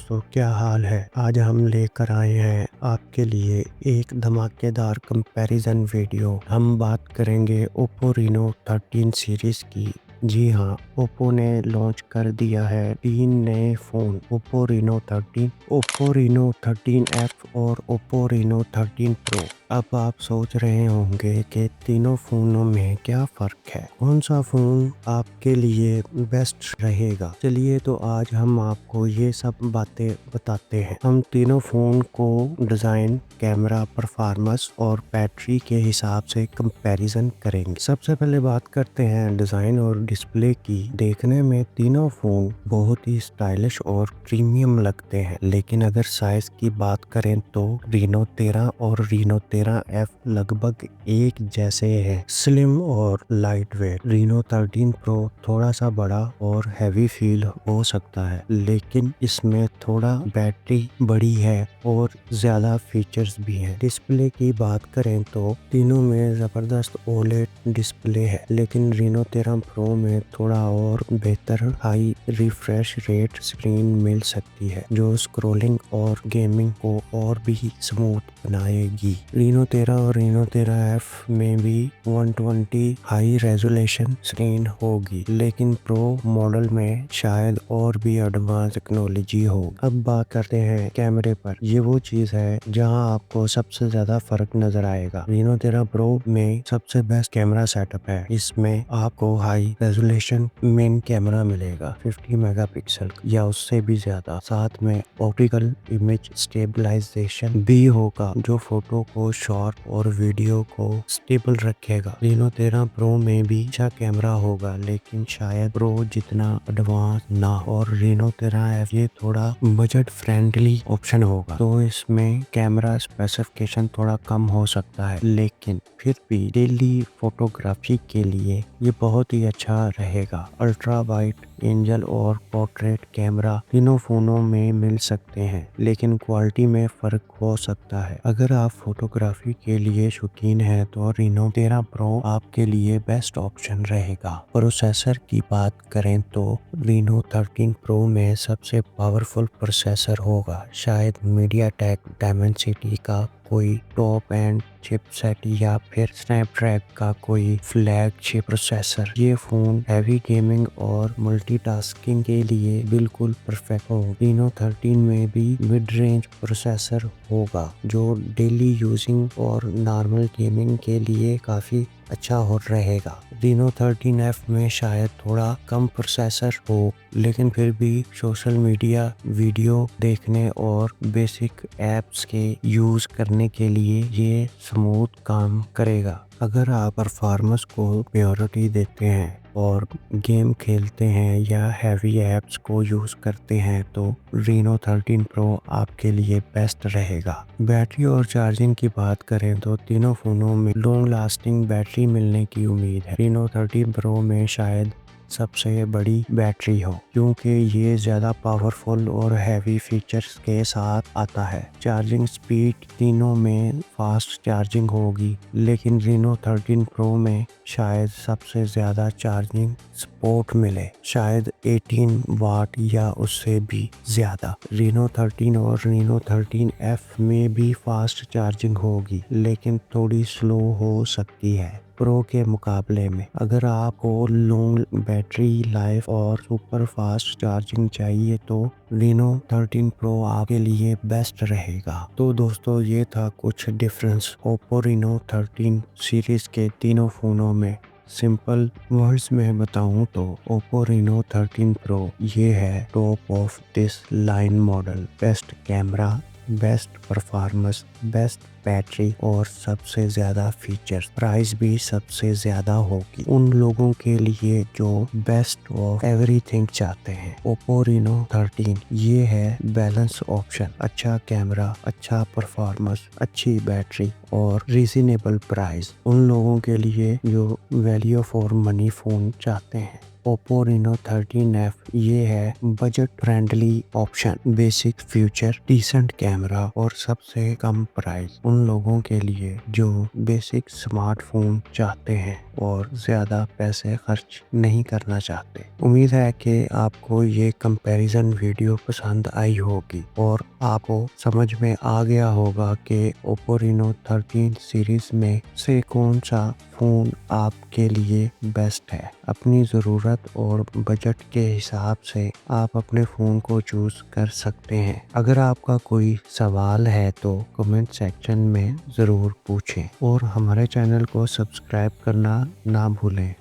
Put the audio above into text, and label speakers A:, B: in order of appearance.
A: दोस्तों, क्या हाल है। आज हम लेकर आए हैं आपके लिए एक धमाकेदार कंपैरिजन वीडियो। हम बात करेंगे ओप्पो रीनो 13 सीरीज की। जी हाँ, ओप्पो ने लॉन्च कर दिया है 3 नए phone, Oppo Reno 13, Oppo Reno 13F और ओप्पो रीनो 13 प्रो। अब आप सोच रहे होंगे कि तीनों फ़ोनों में क्या फ़र्क है, कौन सा फ़ोन आपके लिए बेस्ट रहेगा। चलिए तो आज हम आपको ये सब बातें बताते हैं। हम तीनों फ़ोन को डिज़ाइन, कैमरा, परफॉर्मेंस और बैटरी के हिसाब से कंपैरिजन करेंगे। सबसे पहले बात करते हैं डिज़ाइन और डिस्प्ले की। देखने में तीनों फ़ोन बहुत ही स्टाइलिश और प्रीमियम लगते हैं, लेकिन अगर साइज की बात करें तो रीनो 13 और रीनो 13F लगभग एक जैसे हैं, स्लिम और लाइट वेट। रीनो 13 प्रो थोड़ा सा बड़ा और हैवी फील हो सकता है, लेकिन इसमें थोड़ा बैटरी बड़ी है और ज्यादा फीचर्स भी हैं। डिस्प्ले की बात करें तो तीनों में जबरदस्त ओलेड डिस्प्ले है, लेकिन रीनो 13 प्रो में थोड़ा और बेहतर हाई रिफ्रेश रेट स्क्रीन मिल सकती है, जो स्क्रोलिंग और गेमिंग को और भी स्मूथ बनाएगी। रीनो 13 और रीनो 13F में भी 120 हाई रेजोल्यूशन स्क्रीन होगी, लेकिन प्रो मॉडल में शायद और भी एडवांस टेक्नोलॉजी हो। अब बात करते हैं कैमरे पर। ये वो चीज है जहां आपको सबसे ज्यादा फर्क नजर आएगा। रीनो 13 प्रो में सबसे बेस्ट कैमरा सेटअप है। इसमें आपको हाई रेजोल्यूशन मेन कैमरा मिलेगा, 50 मेगापिक्सल या उससे भी ज्यादा। साथ में ऑप्टिकल इमेज स्टेबलाइजेशन भी होगा, जो फोटो को शार्प और वीडियो को स्टेबल रखेगा। रीनो 13 प्रो में भी अच्छा कैमरा होगा, लेकिन शायद प्रो जितना एडवांस ना। और रीनो 13F ये थोड़ा बजट फ्रेंडली ऑप्शन होगा, तो इसमें कैमरा स्पेसिफिकेशन थोड़ा कम हो सकता है, लेकिन फिर भी डेली फोटोग्राफी के लिए ये बहुत ही अच्छा रहेगा। अल्ट्रा वाइड एंगल और पोर्ट्रेट कैमरा तीनों फोनों में मिल सकते हैं, लेकिन क्वालिटी में फर्क हो सकता है। अगर आप फोटोग्राफी के लिए शौकीन हैं तो रीनो 13 प्रो आपके लिए बेस्ट ऑप्शन रहेगा। प्रोसेसर की बात करें तो रीनो 13 प्रो में सबसे पावरफुल प्रोसेसर होगा, शायद मीडियाटेक डायमेंसिटी का कोई टॉप एंड चिपसेट या फिर स्नैपड्रैगन का कोई फ्लैगशिप प्रोसेसर। ये फोन हैवी गेमिंग और मल्टीटास्किंग के लिए बिल्कुल परफेक्ट हो। रीनो 13 में भी मिड रेंज प्रोसेसर होगा, जो डेली यूजिंग और नॉर्मल गेमिंग के लिए काफी अच्छा हो रहेगा। रीनो 13F में शायद थोड़ा कम प्रोसेसर हो, लेकिन फिर भी सोशल मीडिया, वीडियो देखने और बेसिक ऐप्स के यूज करने के लिए ये स्मूथ काम करेगा। अगर आप परफॉर्मेंस को प्रायोरिटी देते हैं और गेम खेलते हैं या हैवी ऐप्स को यूज करते हैं तो रीनो 13 प्रो आपके लिए बेस्ट रहेगा। बैटरी और चार्जिंग की बात करें तो तीनों फोनों में लॉन्ग लास्टिंग बैटरी मिलने की उम्मीद है। रीनो 13 प्रो में शायद सबसे बड़ी बैटरी हो, क्योंकि ये ज़्यादा पावरफुल और हैवी फीचर्स के साथ आता है। चार्जिंग स्पीड तीनों में फास्ट चार्जिंग होगी, लेकिन रीनो 13 प्रो में शायद सबसे ज़्यादा चार्जिंग सपोर्ट मिले, शायद 18 वाट या उससे भी ज़्यादा। रीनो 13 और रीनो 13F में भी फास्ट चार्जिंग होगी, लेकिन थोड़ी स्लो हो सकती है प्रो के मुकाबले में। अगर आपको लॉन्ग बैटरी लाइफ और सुपर फास्ट चार्जिंग चाहिए तो रीनो 13 प्रो आपके लिए बेस्ट रहेगा। तो दोस्तों, ये था कुछ डिफरेंस ओप्पो रीनो 13 सीरीज के तीनों फोनों में। सिंपल वर्ड्स में बताऊं तो ओप्पो रीनो 13 प्रो ये है top of this line model. Best camera, best performance, best battery और सबसे ज़्यादा फीचर्स। प्राइस भी सबसे ज़्यादा होगी उन लोगों के लिए जो बेस्ट ऑफ एवरीथिंग चाहते हैं। ओप्पो रीनो 13 ये है बैलेंस ऑप्शन, अच्छा कैमरा, अच्छा परफॉर्मेंस, अच्छी बैटरी और रीजनेबल प्राइस उन लोगों के लिए जो वैल्यू फॉर मनी फ़ोन चाहते हैं। Oppo Reno 13F ये है budget friendly option, basic feature, decent camera और सबसे कम प्राइस उन लोगों के लिए जो बेसिक स्मार्टफोन चाहते हैं और ज़्यादा पैसे खर्च नहीं करना चाहते। उम्मीद है कि आपको ये कंपैरिजन वीडियो पसंद आई होगी और आपको समझ में आ गया होगा कि Oppo Reno 13 सीरीज में से कौन सा फ़ोन आपके लिए बेस्ट है। अपनी ज़रूरत और बजट के हिसाब से आप अपने फ़ोन को चूज़ कर सकते हैं। अगर आपका कोई सवाल है तो कमेंट सेक्शन में ज़रूर पूछें और हमारे चैनल को सब्सक्राइब करना ना भूलें।